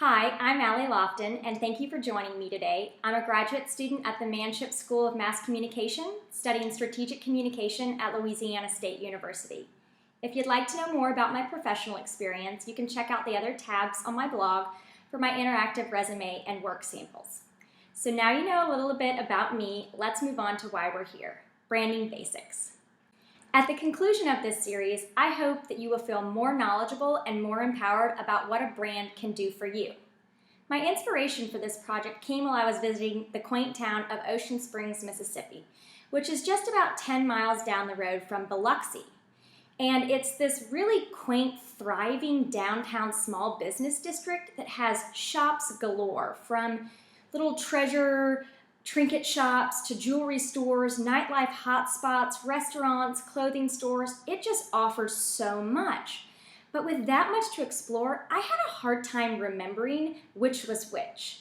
Hi, I'm Allie Lofton, and thank you for joining me today. I'm a graduate student at the Manship School of Mass Communication, studying strategic communication at Louisiana State University. If you'd like to know more about my professional experience, you can check out the other tabs on my blog for my interactive resume and work samples. So now you know a little bit about me, let's move on to why we're here. Branding basics. At the conclusion of this series, I hope that you will feel more knowledgeable and more empowered about what a brand can do for you. My inspiration for this project came while I was visiting the quaint town of Ocean Springs, Mississippi, which is just about 10 miles down the road from Biloxi. And it's this really quaint, thriving downtown small business district that has shops galore, from little treasure trinket shops to jewelry stores, nightlife hotspots, restaurants, clothing stores. It just offers so much. But with that much to explore, I had a hard time remembering which was which.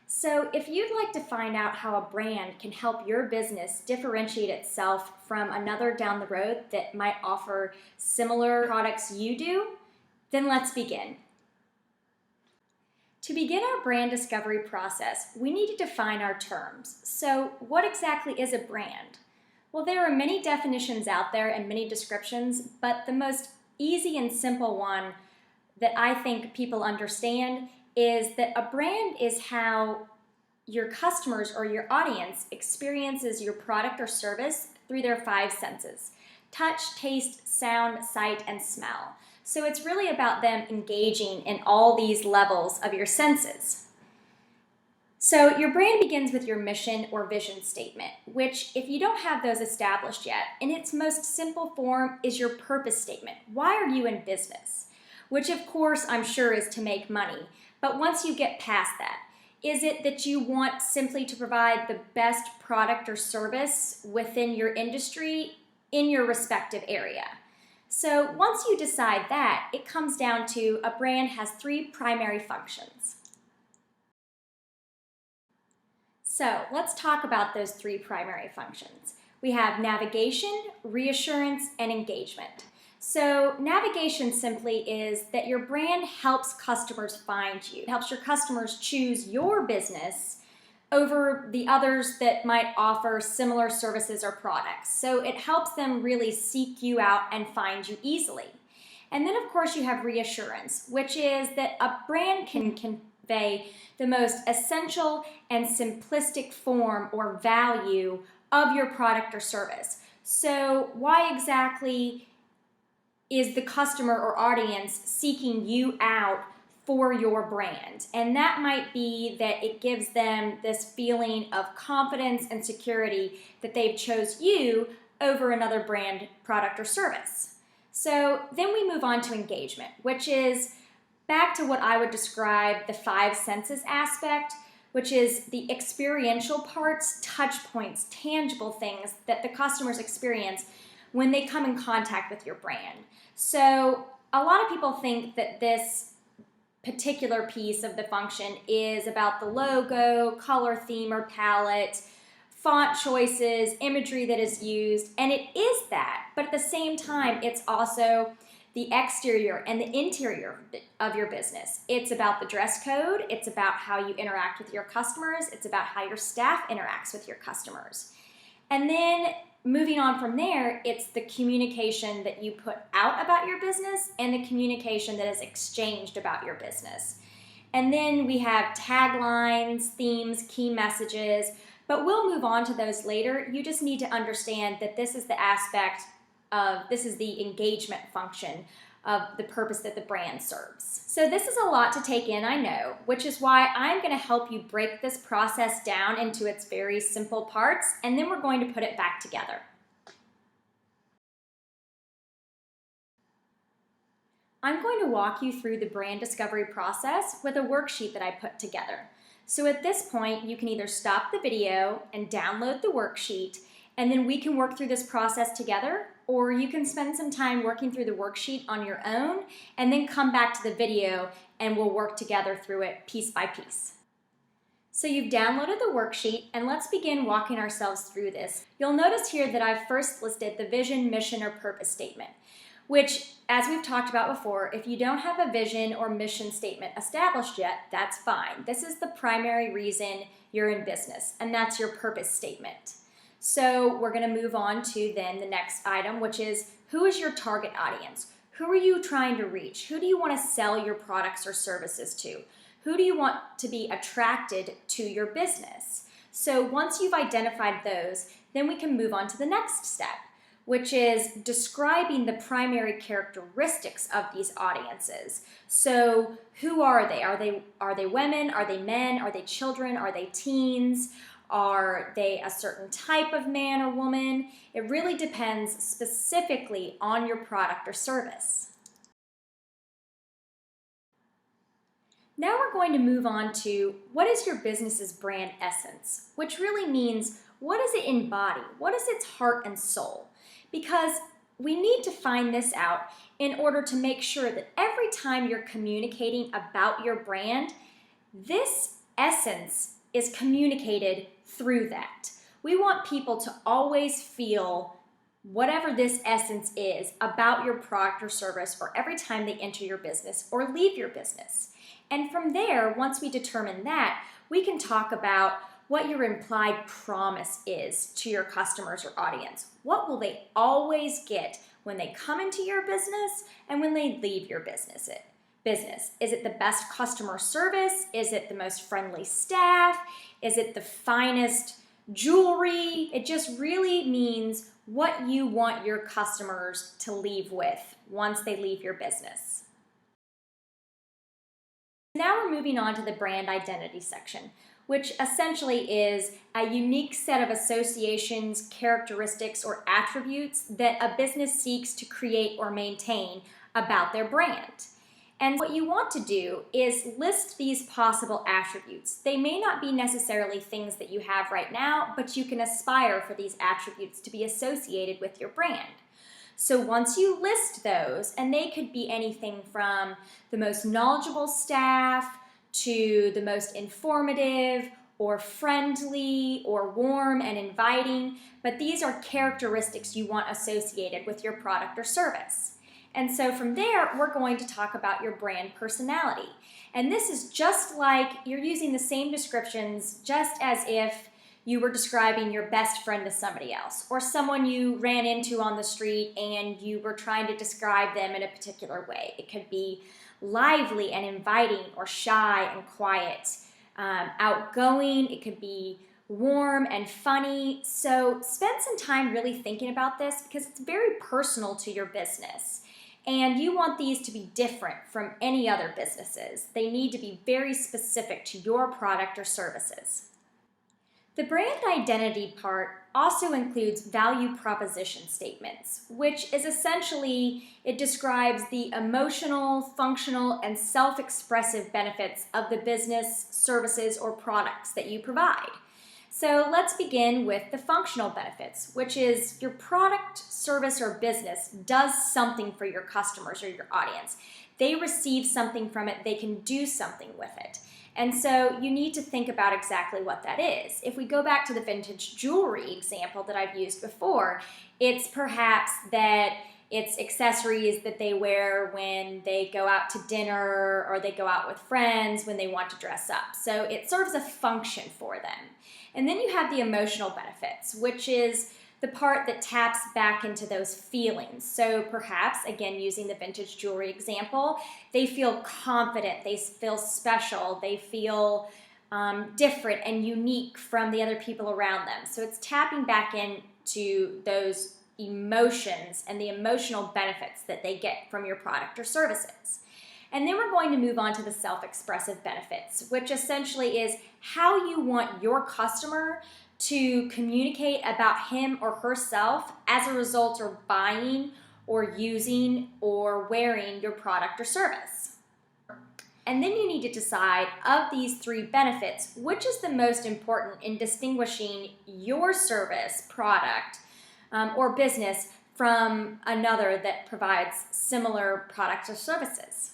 So if you'd like to find out how a brand can help your business differentiate itself from another down the road that might offer similar products you do, then let's begin. To begin our brand discovery process, we need to define our terms. So what exactly is a brand? Well, there are many definitions out there and many descriptions, but the most easy and simple one that I think people understand is that a brand is how your customers or your audience experiences your product or service through their five senses: touch, taste, sound, sight, and smell. So it's really about them engaging in all these levels of your senses. So your brand begins with your mission or vision statement, which, if you don't have those established yet, in its most simple form is your purpose statement. Why are you in business? Which, of course, I'm sure is to make money. But once you get past that, is it that you want simply to provide the best product or service within your industry in your respective area? So once you decide that, it comes down to a brand has three primary functions. So let's talk about those three primary functions. We have navigation, reassurance, and engagement. So navigation simply is that your brand helps customers find you. It helps your customers choose your business over the others that might offer similar services or products. So it helps them really seek you out and find you easily. And then of course you have reassurance, which is that a brand can convey the most essential and simplistic form or value of your product or service. So why exactly is the customer or audience seeking you out for your brand? And that might be that it gives them this feeling of confidence and security that they've chose you over another brand, product, or service. So then we move on to engagement, which is back to what I would describe the five senses aspect, which is the experiential parts, touch points, tangible things that the customers experience when they come in contact with your brand. So a lot of people think that this particular piece of the function is about the logo, color theme or palette, font choices, imagery that is used, and it is that, but at the same time, it's also the exterior and the interior of your business. It's about the dress code, it's about how you interact with your customers, it's about how your staff interacts with your customers. And then moving on from there, it's the communication that you put out about your business and the communication that is exchanged about your business. And then we have taglines, themes, key messages, but we'll move on to those later. You just need to understand that this is the aspect of, this is the engagement function of the purpose that the brand serves. So this is a lot to take in, I know, which is why I'm going to help you break this process down into its very simple parts, and then we're going to put it back together. I'm going to walk you through the brand discovery process with a worksheet that I put together. So at this point, you can either stop the video and download the worksheet, and then we can work through this process together, or you can spend some time working through the worksheet on your own and then come back to the video and we'll work together through it piece by piece. So you've downloaded the worksheet, and let's begin walking ourselves through this. You'll notice here that I've first listed the vision, mission, or purpose statement, which, as we've talked about before, if you don't have a vision or mission statement established yet, that's fine. This is the primary reason you're in business, and that's your purpose statement. So we're going to move on to then the next item, which is, who is your target audience? Who are you trying to reach? Who do you want to sell your products or services to? Who do you want to be attracted to your business? So once you've identified those, then we can move on to the next step, which is describing the primary characteristics of these audiences. So who are they? Are they women? Are they men? Are they children? Are they teens? Are they a certain type of man or woman? It really depends specifically on your product or service. Now we're going to move on to what is your business's brand essence, which really means what does it embody? What is its heart and soul? Because we need to find this out in order to make sure that every time you're communicating about your brand, this essence is communicated through that. We want people to always feel whatever this essence is about your product or service, or every time they enter your business or leave your business. And from there, once we determine that, we can talk about what your implied promise is to your customers or audience. What will they always get when they come into your business and when they leave your business? Is it the best customer service? Is it the most friendly staff? Is it the finest jewelry? It just really means what you want your customers to leave with once they leave your business. Now we're moving on to the brand identity section, which essentially is a unique set of associations, characteristics, or attributes that a business seeks to create or maintain about their brand. And what you want to do is list these possible attributes. They may not be necessarily things that you have right now, but you can aspire for these attributes to be associated with your brand. So once you list those, and they could be anything from the most knowledgeable staff to the most informative or friendly or warm and inviting, but these are characteristics you want associated with your product or service. And so from there, we're going to talk about your brand personality. And this is just like you're using the same descriptions just as if you were describing your best friend to somebody else, or someone you ran into on the street and you were trying to describe them in a particular way. It could be lively and inviting, or shy and quiet, outgoing. It could be warm and funny. So spend some time really thinking about this, because it's very personal to your business. And you want these to be different from any other businesses. They need to be very specific to your product or services. The brand identity part also includes value proposition statements, which is essentially, it describes the emotional, functional, and self-expressive benefits of the business, services, or products that you provide. So let's begin with the functional benefits, which is your product, service, or business does something for your customers or your audience. They receive something from it, they can do something with it. And so you need to think about exactly what that is. If we go back to the vintage jewelry example that I've used before, it's perhaps that it's accessories that they wear when they go out to dinner, or they go out with friends when they want to dress up. So it serves a function for them. And then you have the emotional benefits, which is the part that taps back into those feelings. So perhaps, again, using the vintage jewelry example, they feel confident, they feel special, they feel different and unique from the other people around them. So it's tapping back into those emotions and the emotional benefits that they get from your product or services. And then we're going to move on to the self-expressive benefits, which essentially is how you want your customer to communicate about him or herself as a result of buying or using or wearing your product or service. And then you need to decide, of these three benefits, which is the most important in distinguishing your service, product, or business from another that provides similar products or services.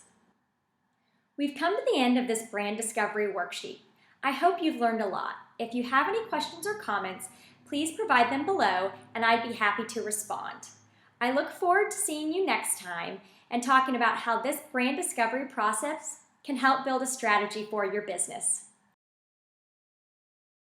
We've come to the end of this brand discovery worksheet. I hope you've learned a lot. If you have any questions or comments, please provide them below and I'd be happy to respond. I look forward to seeing you next time and talking about how this brand discovery process can help build a strategy for your business.